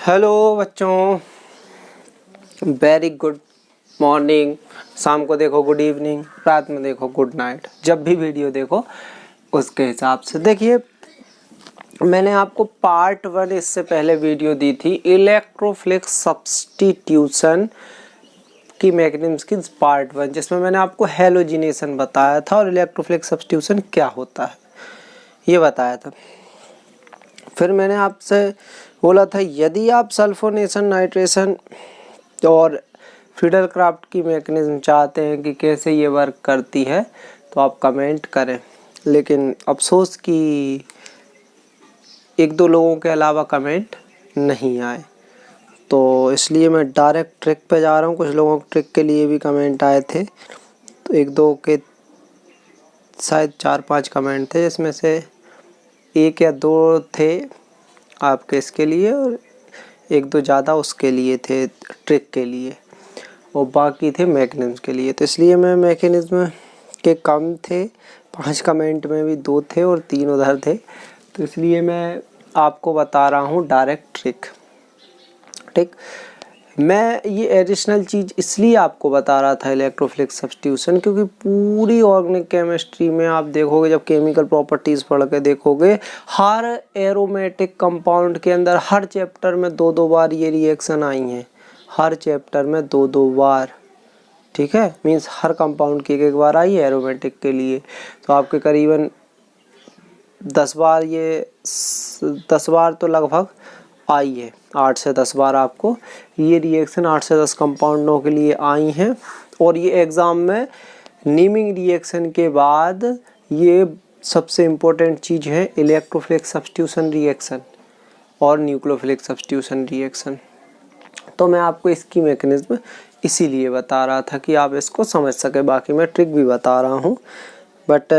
Hello बच्चों, very good morning. शाम को देखो गुड इवनिंग, रात में देखो गुड नाइट। जब भी वीडियो देखो उसके हिसाब से देखिए। मैंने आपको पार्ट 1 इससे पहले वीडियो दी थी इलेक्ट्रोफ्लिक सब्स्टिट्यूशन की मैकेनिज्म की पार्ट 1, जिसमें मैंने आपको हेलोजिनेशन बताया था और इलेक्ट्रोफ्लिक सब्स्टिट्यूशन क्या होता है ये बताया था। फिर मैंने आपसे बोला था यदि आप सल्फोनेशन, नाइट्रेशन और फ्रीडल-क्राफ्ट की मैकेनिज्म चाहते हैं कि कैसे ये वर्क करती है तो आप कमेंट करें। लेकिन अफसोस कि एक दो लोगों के अलावा कमेंट नहीं आए, तो इसलिए मैं डायरेक्ट ट्रिक पे जा रहा हूँ। कुछ लोगों के ट्रिक के लिए भी कमेंट आए थे, तो एक दो के शायद 4-5 कमेंट थे, जिसमें से 1 या 2 थे आपके इसके लिए और 1-2 ज़्यादा उसके लिए थे, ट्रिक के लिए, और बाकी थे मैकेनिज्म के लिए। तो इसलिए मैं मैकेनिज्म के कम थे, 5 कमेंट में भी 2 थे और 3 उधर थे, तो इसलिए मैं आपको बता रहा हूँ डायरेक्ट ट्रिक। ठीक, मैं ये एडिशनल चीज़ इसलिए आपको बता रहा था इलेक्ट्रोफ्लिक सब्स्टिट्यूशन, क्योंकि पूरी ऑर्गेनिक केमिस्ट्री में आप देखोगे, जब केमिकल प्रॉपर्टीज़ पढ़ के देखोगे, हर एरोमेटिक कंपाउंड के अंदर हर चैप्टर में 2-2 बार ये रिएक्शन आई हैं। हर चैप्टर में 2-2 बार, ठीक है, मीन्स हर कंपाउंड की एक बार आई है एरोमेटिक के लिए। तो आपके करीबन 10 बार, ये 10 बार तो लगभग आई है, 8 से 10 बार आपको ये रिएक्शन 8 से 10 कंपाउंडों के लिए आई हैं। और ये एग्ज़ाम में नीमिंग रिएक्शन के बाद ये सबसे इम्पोर्टेंट चीज़ है इलेक्ट्रोफ्लिक सब्स्टिट्यूशन रिएक्शन और न्यूक्लियोफिलिक सब्स्टिट्यूशन रिएक्शन। तो मैं आपको इसकी मैकेनिज्म इसीलिए बता रहा था कि आप इसको समझ सके। बाकी मैं ट्रिक भी बता रहा हूँ, बट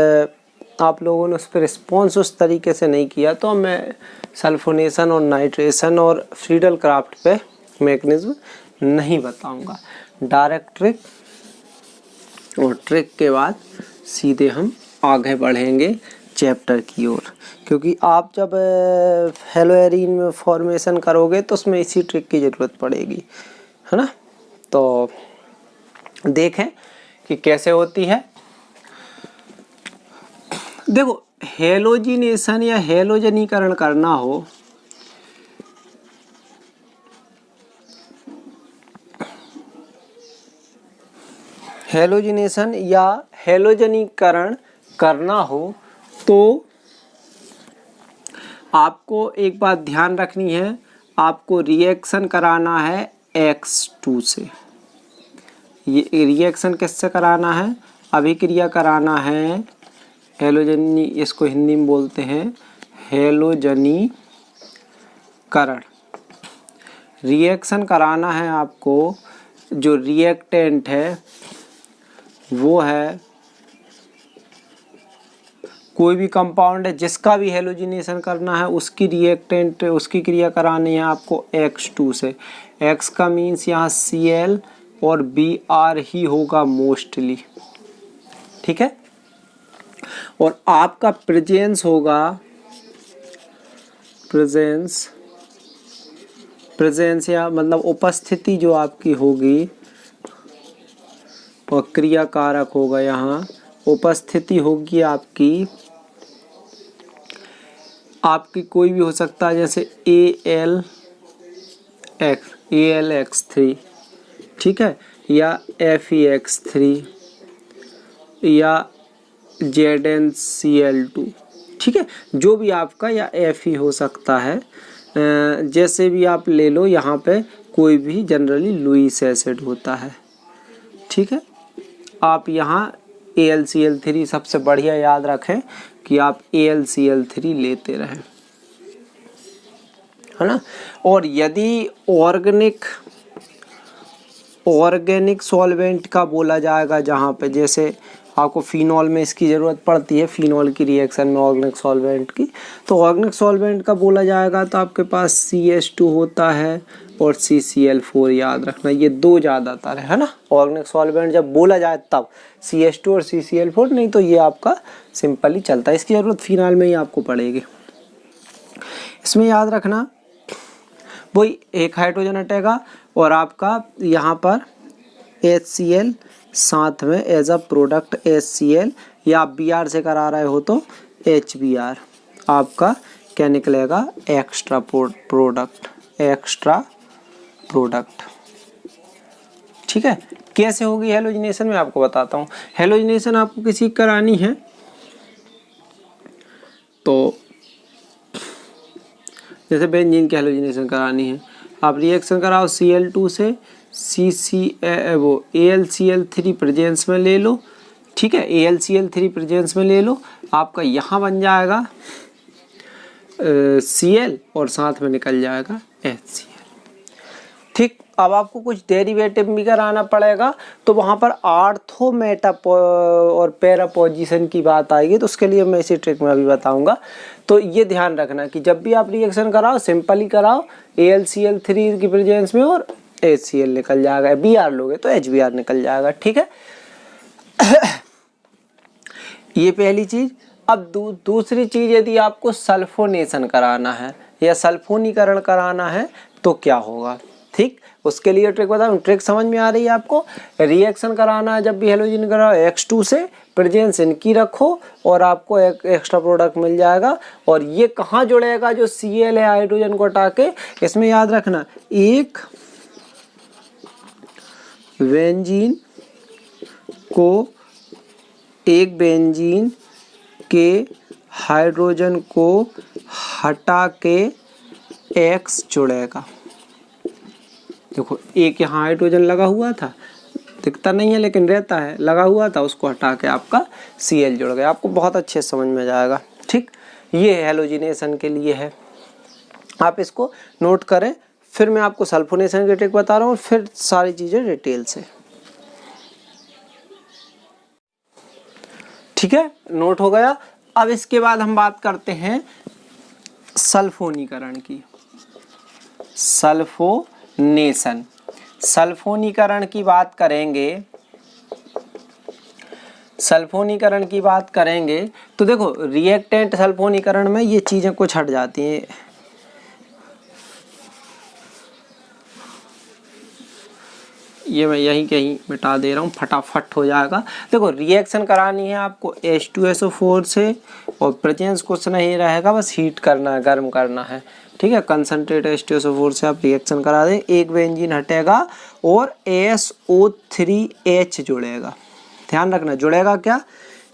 आप लोगों ने उस पर रिस्पॉन्स उस तरीके से नहीं किया, तो मैं सल्फोनेशन और नाइट्रेशन और फ्रीडल-क्राफ्ट पे मैकेनिज्म नहीं बताऊंगा। डायरेक्ट ट्रिक, और ट्रिक के बाद सीधे हम आगे बढ़ेंगे चैप्टर की ओर, क्योंकि आप जब हेलोएरीन में फॉर्मेशन करोगे तो उसमें इसी ट्रिक की ज़रूरत पड़ेगी, है ना। तो देखें कि कैसे होती है। देखो, हेलोजिनेशन या हेलोजनीकरण करना हो हेलोजिनेशन या हेलोजनीकरण करना हो तो आपको एक बात ध्यान रखनी है, आपको रिएक्शन कराना है X2 से। ये रिएक्शन किससे कराना है? अभिक्रिया कराना है हेलोजनी, इसको हिंदी में बोलते हैं हेलोजनीकरण। रिएक्शन कराना है आपको, जो रिएक्टेंट है वो है कोई भी कंपाउंड है जिसका भी हेलोजिनेशन करना है, उसकी रिएक्टेंट, उसकी क्रिया करानी है आपको X2 से। X का मीन्स यहाँ Cl और Br ही होगा मोस्टली, ठीक है। और आपका प्रेजेंस होगा, प्रेजेंस या मतलब उपस्थिति जो आपकी होगी, और क्रिया कारक होगा यहाँ, उपस्थिति होगी आपकी कोई भी हो सकता है, जैसे AlX3, ठीक है, या FeX3 या ZnCl2, ठीक है, जो भी आपका, या Fe हो सकता है, जैसे भी आप ले लो। यहाँ पे कोई भी जनरली लुईस एसिड होता है, ठीक है। आप यहाँ AlCl3 सबसे बढ़िया याद रखें कि आप AlCl3 लेते रहें, है ना। और यदि ऑर्गेनिक सॉल्वेंट का बोला जाएगा, जहाँ पे जैसे आपको फिनॉल में इसकी ज़रूरत पड़ती है, फिनॉल की रिएक्शन में ऑर्गेनिक सॉल्वेंट की, तो ऑर्गेनिक सॉल्वेंट का बोला जाएगा तो आपके पास CH2 होता है और CCl4 याद रखना, ये 2 ज़्यादातर है ना। ऑर्गेनिक सॉल्वेंट जब बोला जाए तब CH2 और CCl4, नहीं तो ये आपका सिंपली चलता है। इसकी ज़रूरत फिनॉल में ही आपको पड़ेगी। इसमें याद रखना वही एक हाइड्रोजन हटेगा और आपका यहाँ पर HCl साथ में एज अ प्रोडक्ट HCl, या आप Br से करा रहे हो तो HBr, आपका क्या निकलेगा, एक्स्ट्रा प्रोडक्ट। ठीक है, कैसे होगी हेलोजिनेशन मैं आपको बताता हूँ। हेलोजिनेशन आपको किसी करानी है तो जैसे बेंजीन की हेलोजिनेशन करानी है, आप रिएक्शन कराओ Cl2 से AlCl3 प्रेजेंस में ले लो। ठीक है, AlCl3 प्रेजेंस में ले लो, आपका यहाँ बन जाएगा Cl और साथ में निकल जाएगा HCl। ठीक, अब आपको कुछ डेरिवेटिव भी कराना पड़ेगा, तो वहाँ पर आर्थो मेटा और पैरा पोजीशन की बात आएगी, तो उसके लिए मैं इसी ट्रिक में अभी बताऊंगा। तो ये ध्यान रखना कि जब भी आप रिएक्शन कराओ सिंपल ही कराओ, AlCl3 की प्रेजेंस में और HCl निकल जाएगा, Br लोगे तो HBr निकल जाएगा। ठीक है ये पहली चीज। अब दूसरी चीज, यदि आपको सल्फोनेशन कराना है या सल्फोनीकरण कराना है तो क्या होगा। ठीक, उसके लिए ट्रिक बताऊं, ट्रिक समझ में आ रही है आपको। रिएक्शन कराना है जब भी हेलोजन कराओ, X2 से प्रेजेंस इनकी रखो और आपको एक एक्स्ट्रा प्रोडक्ट मिल जाएगा। और ये कहाँ जुड़ेगा, जो Cl है हाइड्रोजन को हटा के, इसमें याद रखना एक बेंजीन के हाइड्रोजन को हटा के X जुड़ेगा। देखो एक यहाँ हाइड्रोजन लगा हुआ था, दिखता नहीं है लेकिन रहता है, लगा हुआ था, उसको हटा के आपका Cl जुड़ गया। आपको बहुत अच्छे समझ में जाएगा। ठीक, ये हेलोजिनेशन के लिए है, आप इसको नोट करें। फिर मैं आपको सल्फोनेशन की ट्रिक बता रहा हूँ, फिर सारी चीजें डिटेल से। ठीक है, नोट हो गया। अब इसके बाद हम बात करते हैं सल्फोनीकरण की। सल्फोनीकरण की बात करेंगे तो देखो रिएक्टेंट सल्फोनीकरण में ये चीजें कुछ हट जाती हैं। ये मैं यहीं कहीं मिटा दे रहा हूँ, फटाफट हो जाएगा। देखो रिएक्शन करानी है आपको H2SO4 से, और प्रेजेंस कुछ नहीं रहेगा, बस हीट करना है, गर्म करना है। ठीक है, कंसंट्रेट H2SO4 से आप रिएक्शन करा दें, एक बेंजीन हटेगा और SO3H जुड़ेगा। ध्यान रखना, जुड़ेगा क्या,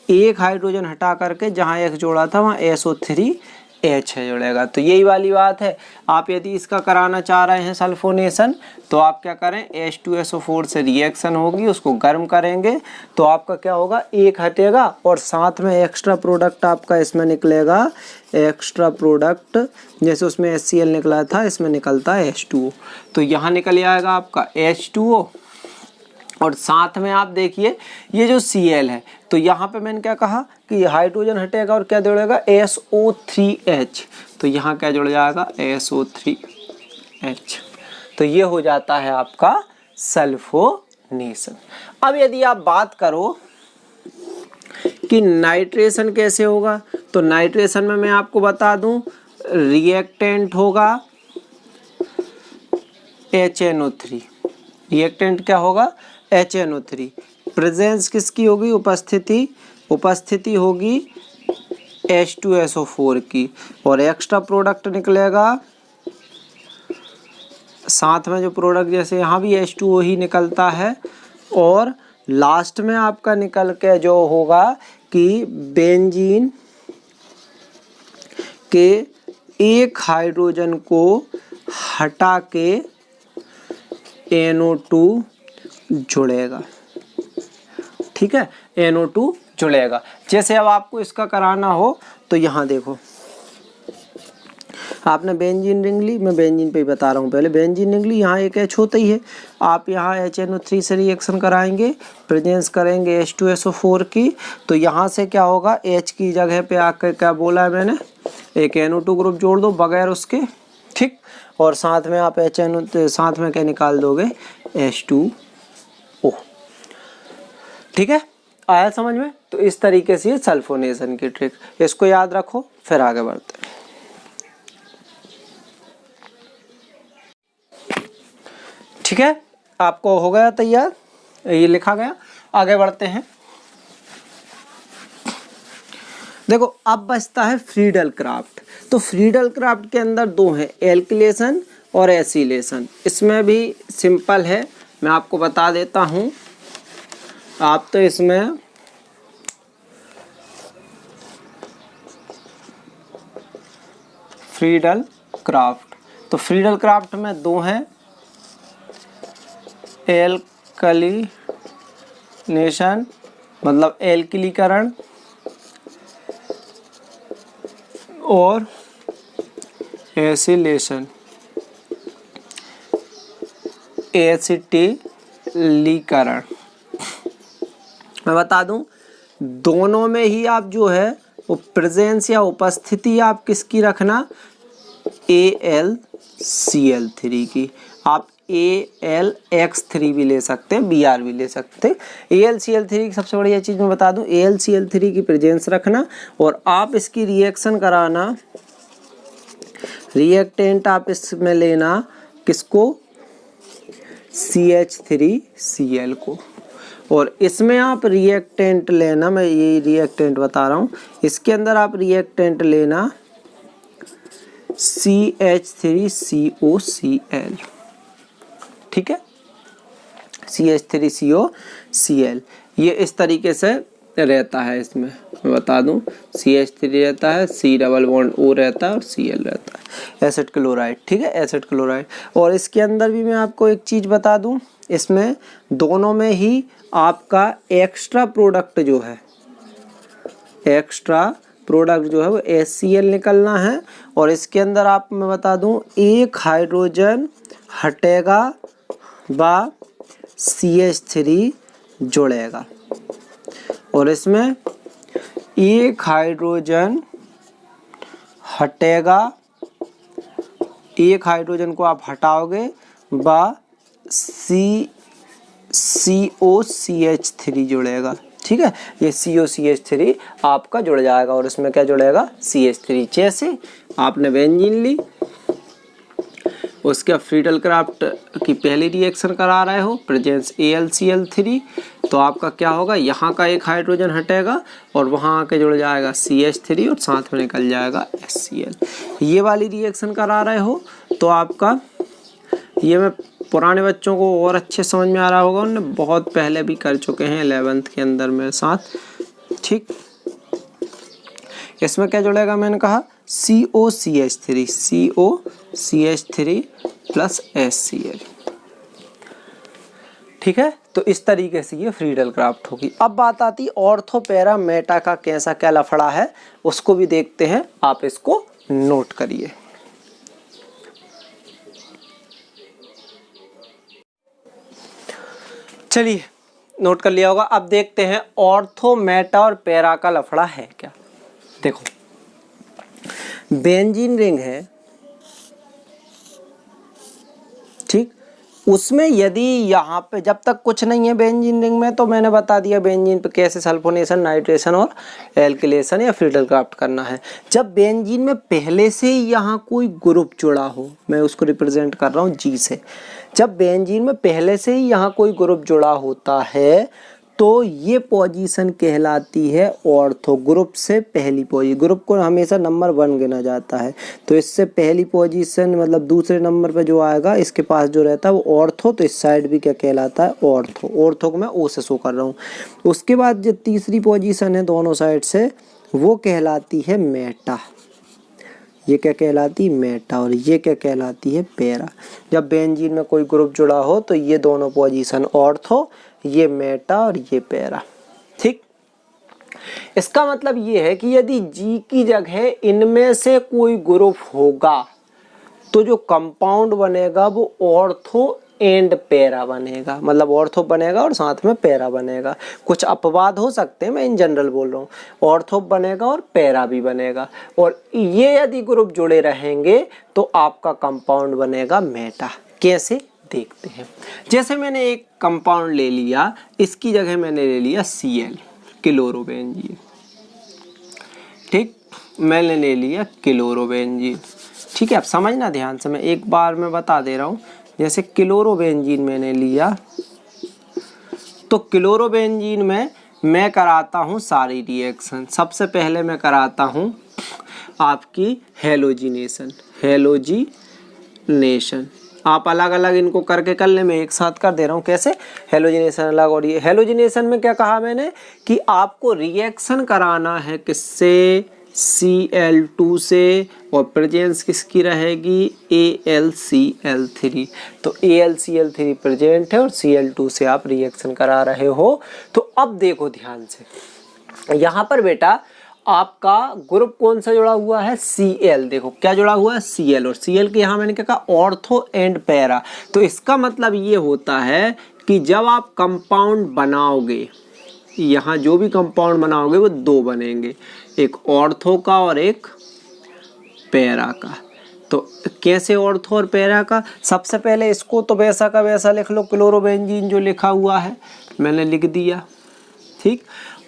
एक हाइड्रोजन हटा करके जहाँ X जोड़ा था वहाँ SO3H है जुड़ेगा। तो यही वाली बात है। आप यदि इसका कराना चाह रहे हैं सल्फोनेशन, तो आप क्या करें, H2SO4 से रिएक्शन होगी, उसको गर्म करेंगे तो आपका क्या होगा, एक हटेगा और साथ में एक्स्ट्रा प्रोडक्ट आपका इसमें निकलेगा। एक्स्ट्रा प्रोडक्ट जैसे उसमें HCl निकला था, इसमें निकलता है H2O, तो यहाँ निकल आएगा आपका H2O। और साथ में आप देखिए ये जो Cl है, तो यहाँ पे मैंने क्या कहा कि हाइड्रोजन हटेगा और क्या जुड़ेगा, SO3H, तो यहाँ क्या जुड़ जाएगा, SO3H। तो ये हो जाता है आपका सल्फोनेशन। अब यदि आप बात करो कि नाइट्रेशन कैसे होगा, तो नाइट्रेशन में मैं आपको बता दूं, रिएक्टेंट होगा HNO3। रिएक्टेंट क्या होगा, HNO3। प्रेजेंस किसकी होगी, उपस्थिति होगी H2SO4 की, और एक्स्ट्रा प्रोडक्ट निकलेगा साथ में जो प्रोडक्ट, जैसे यहाँ भी H2O ही निकलता है। और लास्ट में आपका निकल के जो होगा कि बेंजीन के एक हाइड्रोजन को हटा के NO2 जुड़ेगा। ठीक है, NO2 जुड़ेगा। जैसे अब आपको इसका कराना हो तो यहाँ देखो, आपने बेंजीन रिंग ली, मैं बेंजीन पे ही बता रहा हूँ, पहले बेंजीन रिंग ली, यहाँ एक H होता ही है, आप यहाँ HNO3 से रिएक्शन कराएंगे, प्रेजेंस करेंगे H2SO4 की, तो यहाँ से क्या होगा, H की जगह पे आकर क्या बोला है मैंने, एक NO2 ग्रुप जोड़ दो बगैर उसके। ठीक, और साथ में आप साथ में क्या निकाल दोगे, H2O। ठीक है, आया समझ में। तो इस तरीके से सल्फोनेशन की ट्रिक, इसको याद रखो, फिर आगे बढ़ते हैं। ठीक है, आपको हो गया तैयार, ये लिखा गया। आगे बढ़ते हैं। देखो अब बचता है फ्रीडल क्राफ्ट। तो फ्रीडल क्राफ्ट के अंदर दो हैं, एल्किलेशन और एसिलेशन। इसमें भी सिंपल है, मैं आपको बता देता हूँ। आप तो इसमें फ्रीडल क्राफ्ट, तो फ्रीडल क्राफ्ट में दो हैं, एल्कलीनेशन मतलब एल्किलीकरण और एसिलेशन एसिटिलीकरण। मैं बता दूं, दोनों में ही आप जो है वो प्रेजेंस या उपस्थिति आप किसकी रखना, AlCl3 की। आप AlX3 भी ले सकते हैं, Br भी ले सकते हैं। AlCl3 की सबसे बढ़िया चीज़ मैं बता दूं, AlCl3 की प्रेजेंस रखना और आप इसकी रिएक्शन कराना, रिएक्टेंट आप इसमें लेना किसको, CH3Cl को। और इसमें आप रिएक्टेंट लेना, मैं ये रिएक्टेंट बता रहा हूँ, इसके अंदर आप रिएक्टेंट लेना CH3COCl। ठीक है, CH3COCl ये इस तरीके से रहता है। इसमें मैं बता दूं, CH3 रहता है, C डबल बॉन्ड O रहता है और Cl रहता है, एसिड क्लोराइड। ठीक है, एसिड क्लोराइड। और इसके अंदर भी मैं आपको एक चीज़ बता दूं, इसमें दोनों में ही आपका एक्स्ट्रा प्रोडक्ट जो है, एक्स्ट्रा प्रोडक्ट जो है वो HCl निकलना है। और इसके अंदर आप मैं बता दूं, एक हाइड्रोजन हटेगा व CH3 जुड़ेगा। और इसमें एक हाइड्रोजन हटेगा, एक हाइड्रोजन को आप हटाओगे व COCH3 जुड़ेगा। ठीक है, ये COCH3 आपका जुड़ जाएगा और इसमें क्या जुड़ेगा, CH3। जैसे आपने बेंजीन ली, उसके फ्रीडल क्राफ्ट की पहली रिएक्शन करा रहे हो, प्रेजेंस AlCl3, तो आपका क्या होगा, यहाँ का एक हाइड्रोजन हटेगा और वहाँ आके जुड़ जाएगा CH3 और साथ में निकल जाएगा HCl। ये वाली रिएक्शन करा रहे हो तो आपका, ये मैं पुराने बच्चों को और अच्छे समझ में आ रहा होगा, उन्होंने बहुत पहले भी कर चुके हैं 11th के अंदर मेरे साथ। ठीक, इसमें क्या जुड़ेगा, मैंने कहा COCH3 प्लस HCl। ठीक है, तो इस तरीके से ये फ्रीडल क्राफ्ट होगी। अब बात आती ऑर्थो पैरा मेटा का कैसा क्या लफड़ा है, उसको भी देखते हैं। आप इसको नोट करिए। चलिए, नोट कर लिया होगा। अब देखते हैं ऑर्थो मेटा और पैरा का लफड़ा है क्या। देखो, बेंजीन रिंग है, ठीक, उसमें यदि यहाँ पे जब तक कुछ नहीं है बेंजीन रिंग में, तो मैंने बता दिया बेंजीन पे कैसे सल्फोनेशन, नाइट्रेशन और एल्किलेशन या फ्रीडल क्राफ्ट करना है। जब बेंजीन में पहले से ही यहाँ कोई ग्रुप जुड़ा हो, मैं उसको रिप्रेजेंट कर रहा हूँ G से, जब बेंजीन में पहले से ही यहाँ कोई ग्रुप जुड़ा होता है तो ये पोजीशन कहलाती है ऑर्थो। ग्रुप से पहली पोजीशन, ग्रुप को हमेशा नंबर 1 गिना जाता है, तो इससे पहली पोजीशन मतलब दूसरे नंबर पे जो आएगा इसके पास जो रहता है वो ऑर्थो। तो इस साइड भी क्या कहलाता है, ऑर्थो। ऑर्थो को मैं O से शो कर रहा हूँ। उसके बाद जो तीसरी पोजीशन है दोनों साइड से, वो कहलाती है मेटा। ये क्या कहलाती है, मेटा। और ये क्या कहलाती है, पैरा। जब बेंजीन में कोई ग्रुप जुड़ा हो तो ये दोनों पोजीशन ऑर्थो, ये मेटा और ये पैरा। ठीक, इसका मतलब ये है कि यदि G की जगह इनमें से कोई ग्रुप होगा तो जो कंपाउंड बनेगा वो ऑर्थो एंड पैरा बनेगा। मतलब ऑर्थो बनेगा और साथ में पैरा बनेगा। कुछ अपवाद हो सकते हैं, मैं इन जनरल बोल रहा हूँ। ऑर्थो बनेगा और पैरा भी बनेगा। और ये यदि ग्रुप जुड़े रहेंगे तो आपका कंपाउंड बनेगा मेटा। कैसे, देखते हैं। जैसे मैंने एक कंपाउंड ले लिया, इसकी जगह मैंने ले लिया Cl, क्लोरोबेंजीन। ठीक, मैंने ले लिया क्लोरोबेंजीन। ठीक है, अब समझना ध्यान से, मैं एक बार में बता दे रहा हूँ। जैसे क्लोरोबेंजीन मैंने लिया, तो क्लोरोबेंजीन में मैं कराता हूँ सारी रिएक्शन। सबसे पहले मैं कराता हूँ आपकी हेलोजिनेशन। आप अलग अलग इनको करके कर ले, मैं एक साथ कर दे रहा हूँ। कैसे? हेलोजिनेशन अलग, और ये हेलोजिनेशन में क्या कहा मैंने कि आपको रिएक्शन कराना है किससे? Cl2 से, और प्रेजेंस किसकी रहेगी? AlCl3। तो AlCl3 प्रेजेंट है और Cl2 से आप रिएक्शन करा रहे हो। तो अब देखो ध्यान से, यहाँ पर बेटा आपका ग्रुप कौन सा जुड़ा हुआ है? Cl। देखो क्या जुड़ा हुआ है? Cl। और Cl के यहाँ मैंने क्या कहा? Ortho and para. तो इसका मतलब ये होता है कि जब आप कंपाउंड बनाओगे, यहाँ जो भी कंपाउंड बनाओगे वो दो बनेंगे, एक ऑर्थो का और एक पैरा का। तो कैसे ऑर्थो और पैरा का? सबसे पहले इसको तो वैसा का वैसा लिख लो, क्लोरोबेंजीन जो लिखा हुआ है मैंने लिख दिया, ठीक।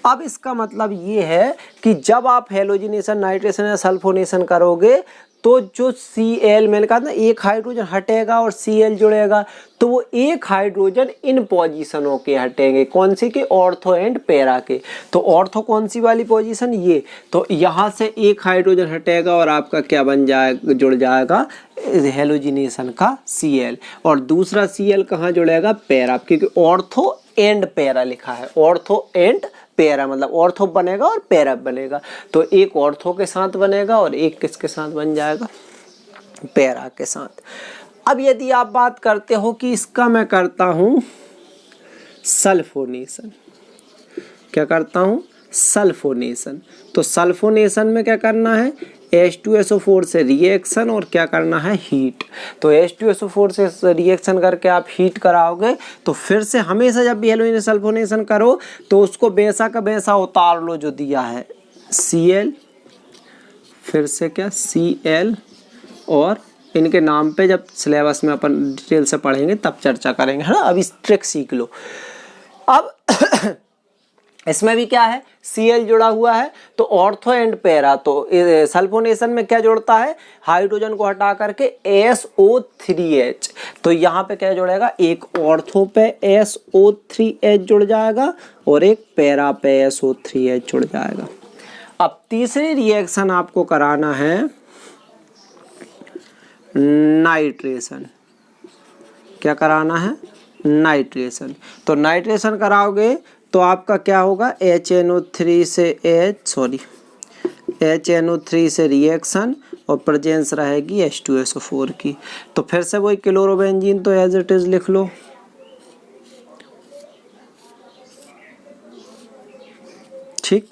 अब इसका मतलब ये है कि जब आप हेलोजिनेशन, नाइट्रेशन या सल्फोनेशन करोगे तो जो Cl मैंने कहा ना एक हाइड्रोजन हटेगा और Cl जुड़ेगा, तो वो एक हाइड्रोजन इन पोजीशनों के हटेंगे। कौन सी के? ऑर्थो एंड पैरा के। तो ऑर्थो कौन सी वाली पोजीशन? ये। तो यहाँ से एक हाइड्रोजन हटेगा और आपका क्या बन जाएगा? जुड़ जाएगा हेलोजिनेशन का Cl। और दूसरा Cl कहाँ जुड़ेगा? पैरा, क्योंकि ऑर्थो एंड पैरा लिखा है। ऑर्थो एंड पैरा मतलब ऑर्थो बनेगा और पैरा बनेगा। तो एक ऑर्थो के साथ बनेगा और एक किसके साथ बन जाएगा? पैरा के साथ। अब यदि आप बात करते हो कि इसका मैं करता हूं सल्फोनेशन, क्या करता हूं? सल्फोनेशन। तो सल्फोनेशन में क्या करना है? H2SO4 से रिएक्शन और क्या करना है? हीट। तो H2SO4 से रिएक्शन करके आप हीट कराओगे तो फिर से हमेशा जब भी हेलोजिनेशन सल्फोनेशन करो तो उसको वैसा का वैसा उतार लो जो दिया है, Cl, फिर से क्या? Cl, और इनके नाम पे जब सिलेबस में अपन डिटेल से पढ़ेंगे तब चर्चा करेंगे, है ना। अब इस ट्रिक सीख लो। अब इसमें भी क्या है? Cl जुड़ा हुआ है, तो ऑर्थो एंड पैरा। तो सल्फोनेशन में क्या जुड़ता है? हाइड्रोजन को हटा करके SO3H। तो यहाँ पे क्या जुड़ेगा? एक ऑर्थो पे SO3H जुड़ जाएगा और एक पैरा पे SO3H जुड़ जाएगा। अब तीसरी रिएक्शन आपको कराना है नाइट्रेशन। क्या कराना है? नाइट्रेशन। तो नाइट्रेशन कराओगे तो आपका क्या होगा? HNO3 से रिएक्शन और प्रेजेंस रहेगी H2SO4 की। तो फिर से वही क्लोरोबेंजीन तो एज इट इज लिख लो, ठीक।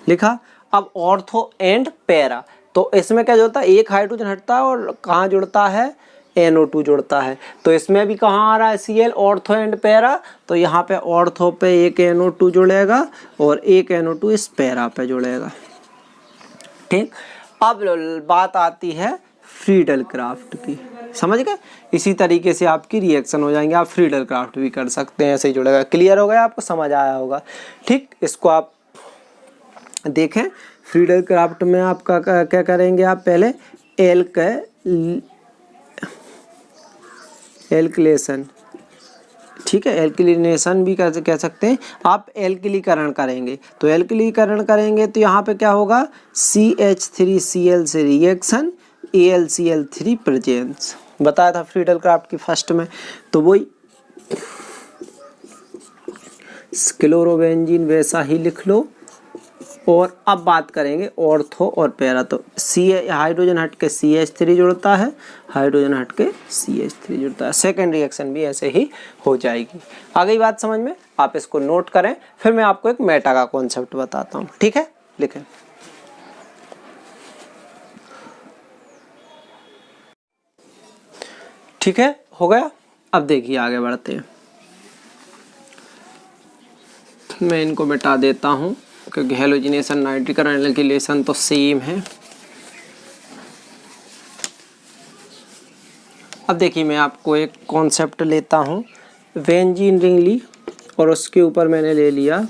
लिखा। अब ऑर्थो एंड पैरा, तो इसमें क्या जुड़ता है? एक हाइड्रोजन हटता है और कहाँ जुड़ता है? NO2 जुड़ता है। तो इसमें भी कहाँ आ रहा है? Cl, ortho and para. तो यहाँ पे ऑर्थो पे एक NO2 जुड़ेगा और एक NO2 इस पैरा पे जुड़ेगा, ठीक। अब बात आती है फ्रीडल क्राफ्ट की, समझ गए। इसी तरीके से आपकी रिएक्शन हो जाएंगे। आप फ्रीडल क्राफ्ट भी कर सकते हैं, ऐसे ही जुड़ेगा। क्लियर हो गया? आपको समझ आया होगा, ठीक। इसको आप देखें। फ्रीडल क्राफ्ट में आपका क्या करेंगे? आप पहले एल्किलेशन, ठीक है, एल्किलिनेशन भी कह सकते हैं आप। एल्किलीकरण करेंगे तो एल्किलीकरण करेंगे तो यहाँ पे क्या होगा? CH3Cl से रिएक्शन, AlCl3 प्रेजेंस। बताया था फ्रीडल क्राफ्ट की फर्स्ट में। तो वही क्लोरोबेंजीन वैसा ही लिख लो। और अब बात करेंगे ऑर्थो और पैरा। तो हाइड्रोजन हट के CH3 जुड़ता है, हाइड्रोजन हट के CH3 जुड़ता है। सेकेंड रिएक्शन भी ऐसे ही हो जाएगी। आ गई बात समझ में? आप इसको नोट करें, फिर मैं आपको एक मेटा का कॉन्सेप्ट बताता हूँ, ठीक है। लिखें। ठीक है, हो गया। अब देखिए आगे बढ़ते हैं। मैं इनको मिटा देता हूँ क्योंकि हेलोजिनेशन नाइट्रीकरण एल्किलेशन तो सेम है। अब देखिए मैं आपको एक कॉन्सेप्ट लेता हूँ, बेंजीन रिंग ली और उसके ऊपर मैंने ले लिया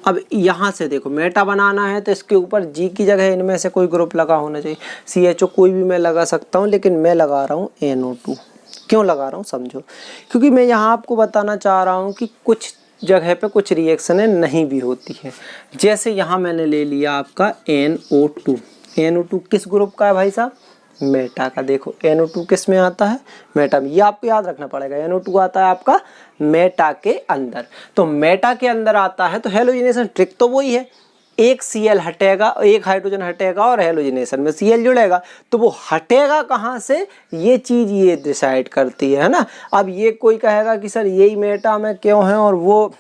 अब यहाँ से देखो मेटा बनाना है तो इसके ऊपर G की जगह इनमें से कोई ग्रुप लगा होना चाहिए। CHO कोई भी मैं लगा सकता हूँ, लेकिन मैं लगा रहा हूँ NO2। क्यों लगा रहा हूँ समझो, क्योंकि मैं यहाँ आपको बताना चाह रहा हूँ कि कुछ जगह पे कुछ रिएक्शनें नहीं भी होती है। जैसे यहाँ मैंने ले लिया आपका NO2। NO2 किस ग्रुप का है भाई साहब? मेटा का। देखो NO2 किस में आता है? मेटा में। ये आपको याद रखना पड़ेगा, NO2 आता है आपका मेटा के अंदर। तो मेटा के अंदर आता है तो हेलोजिनेशन ट्रिक तो वही है, एक Cl हटेगा, एक हाइड्रोजन हटेगा और हेलोजिनेशन में Cl जुड़ेगा। तो वो हटेगा कहाँ से, ये चीज़ ये डिसाइड करती है ना। अब ये कोई कहेगा कि सर यही मेटा में क्यों है और वो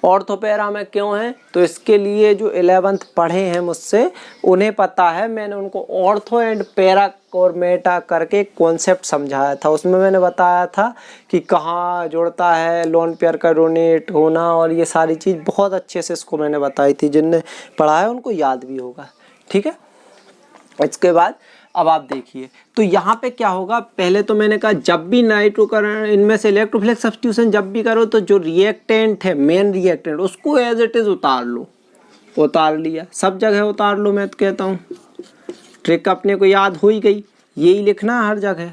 ऑर्थो पैरा में क्यों है, तो इसके लिए जो 11th पढ़े हैं मुझसे उन्हें पता है। मैंने उनको ऑर्थो एंड पैरा और मेटा करके कॉन्सेप्ट समझाया था। उसमें मैंने बताया था कि कहाँ जुड़ता है, लोन पेयर का डोनेट होना और ये सारी चीज़ बहुत अच्छे से इसको मैंने बताई थी। जिनने पढ़ा है उनको याद भी होगा, ठीक है। इसके बाद अब आप देखिए तो यहाँ पे क्या होगा। पहले तो मैंने कहा जब भी नाइट्रोकरण इनमें से इलेक्ट्रोफिलिक सब्स्टिट्यूशन जब भी करो तो जो रिएक्टेंट है, मेन रिएक्टेंट, उसको एज इट इज उतार लो। उतार लिया, सब जगह उतार लो। मैं तो कहता हूँ ट्रिक अपने को याद हो ही गई, यही लिखना हर जगह,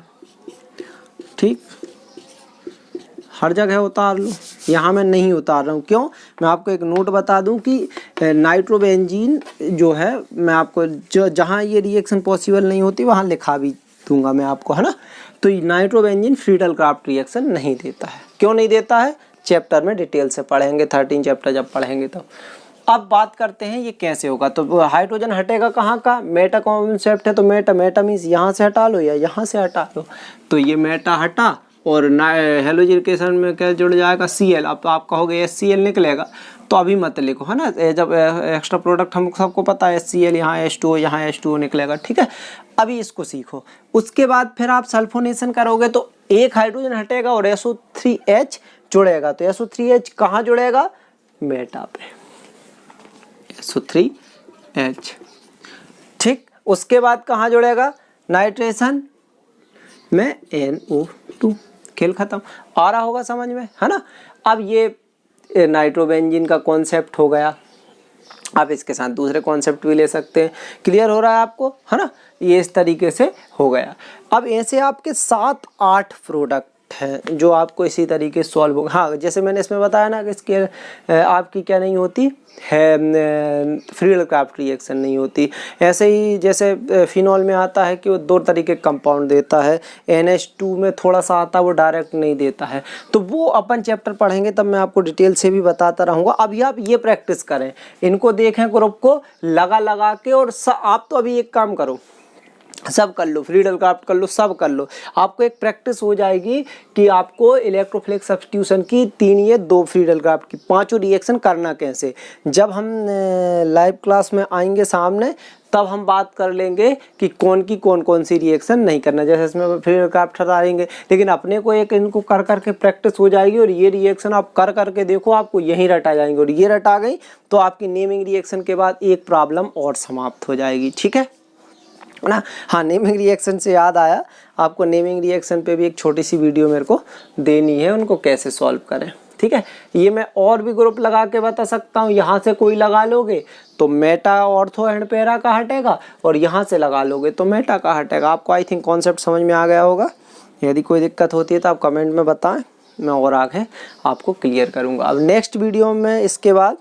ठीक, हर जगह उतार लो। यहाँ मैं नहीं उतार रहा हूँ, क्यों? मैं आपको एक नोट बता दूँ कि नाइट्रोबेंजीन जो है, मैं आपको जो जहाँ ये रिएक्शन पॉसिबल नहीं होती वहाँ लिखा भी दूंगा मैं आपको, है ना। तो नाइट्रोबेंजीन फ्रीडल क्राफ्ट रिएक्शन नहीं देता है। क्यों नहीं देता है? चैप्टर में डिटेल से पढ़ेंगे, 13 चैप्टर जब पढ़ेंगे तो। अब बात करते हैं ये कैसे होगा। तो हाइड्रोजन हटेगा कहाँ का? मेटा कॉन्सेप्ट है तो मेटा मीन्स यहाँ से हटा लो या यहाँ से हटा लो। तो ये मेटा हटा और हेलोजिनेशन में क्या जुड़ जाएगा? Cl। अब आप कहोगे HCl निकलेगा, तो अभी मत लिखो, है ना। जब एक्स्ट्रा प्रोडक्ट हम सबको पता है HCl, यहाँ H2O, यहाँ H2O निकलेगा, ठीक है। अभी इसको सीखो। उसके बाद फिर आप सल्फोनेशन करोगे तो एक हाइड्रोजन हटेगा और SO3H जुड़ेगा। तो SO3H कहाँ जुड़ेगा? मेटा पे, SO3H, ठीक। उसके बाद कहाँ जुड़ेगा? नाइट्रेशन में NO2। खेल खत्म। आ रहा होगा समझ में, है ना। अब ये नाइट्रोबेंजीन का कॉन्सेप्ट हो गया। आप इसके साथ दूसरे कॉन्सेप्ट भी ले सकते हैं। क्लियर हो रहा है आपको, है ना। ये इस तरीके से हो गया। अब ऐसे आपके 7-8 प्रोडक्ट हैं जो आपको इसी तरीके से सॉल्व होगा। हाँ, जैसे मैंने इसमें बताया ना कि इसके आपकी क्या नहीं होती है, फ्रीडल क्राफ्ट रिएक्शन नहीं होती। ऐसे ही जैसे फिनॉल में आता है कि वो 2 तरीके कंपाउंड देता है, NH2 में थोड़ा सा आता है वो डायरेक्ट नहीं देता है। तो वो अपन चैप्टर पढ़ेंगे तब मैं आपको डिटेल से भी बताता रहूँगा। अभी आप ये प्रैक्टिस करें, इनको देखें ग्रुप को लगा के, और आप तो अभी एक काम करो, सब कर लो, फ्रीडल क्राफ्ट कर लो, सब कर लो। आपको एक प्रैक्टिस हो जाएगी कि आपको इलेक्ट्रोफिलिक सब्स्टिट्यूशन की 3 या 2 फ्रीडल क्राफ्ट की 5 रिएक्शन करना कैसे। जब हम लाइव क्लास में आएंगे सामने तब हम बात कर लेंगे कि कौन सी रिएक्शन नहीं करना। जैसे इसमें फ्रीडल क्राफ्ट हटाएंगे, लेकिन अपने को एक इनको कर करके प्रैक्टिस हो जाएगी और ये रिएक्शन आप कर करके देखो, आपको यहीं रटा जाएंगे। और ये रटा गई तो आपकी नेमिंग रिएक्शन के बाद एक प्रॉब्लम और समाप्त हो जाएगी, ठीक है ना। हाँ, नेमिंग रिएक्शन से याद आया, आपको नेमिंग रिएक्शन पे भी एक छोटी सी वीडियो मेरे को देनी है, उनको कैसे सॉल्व करें, ठीक है। ये मैं और भी ग्रुप लगा के बता सकता हूँ। यहाँ से कोई लगा लोगे तो मेटा ऑर्थो एंड पैरा का हटेगा, और यहाँ से लगा लोगे तो मेटा का हटेगा। आपको आई थिंक कॉन्सेप्ट समझ में आ गया होगा। यदि कोई दिक्कत होती है तो आप कमेंट में बताएं, मैं और आगे आपको क्लियर करूँगा। अब नेक्स्ट वीडियो में इसके बाद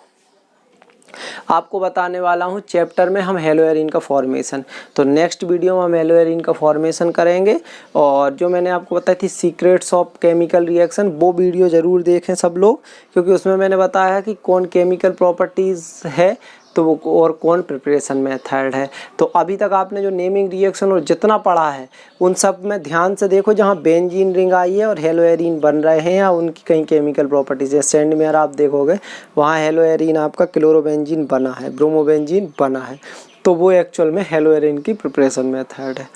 आपको बताने वाला हूँ चैप्टर में हम हेलोएरिन का फॉर्मेशन। तो नेक्स्ट वीडियो में हम हेलोएरिन का फॉर्मेशन करेंगे। और जो मैंने आपको बताई थी सीक्रेट्स ऑफ केमिकल रिएक्शन, वो वीडियो ज़रूर देखें सब लोग, क्योंकि उसमें मैंने बताया कि कौन केमिकल प्रॉपर्टीज़ है तो वो और कौन प्रिपरेशन मेथड है। तो अभी तक आपने जो नेमिंग रिएक्शन और जितना पढ़ा है उन सब में ध्यान से देखो, जहाँ बेंजीन रिंग आई है और हेलोएरिन बन रहे हैं या उनकी कहीं केमिकल प्रॉपर्टीज है। सेंड में आप देखोगे वहाँ हेलोएरिन आपका क्लोरोबेंजीन बना है, ब्रोमोबेंजीन बना है, तो वो एक्चुअल में हेलोएरिन की प्रिपरेशन मेथड है।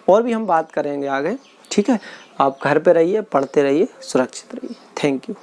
और भी हम बात करेंगे आगे, ठीक है। आप घर पे रहिए, पढ़ते रहिए, सुरक्षित रहिए। Thank you.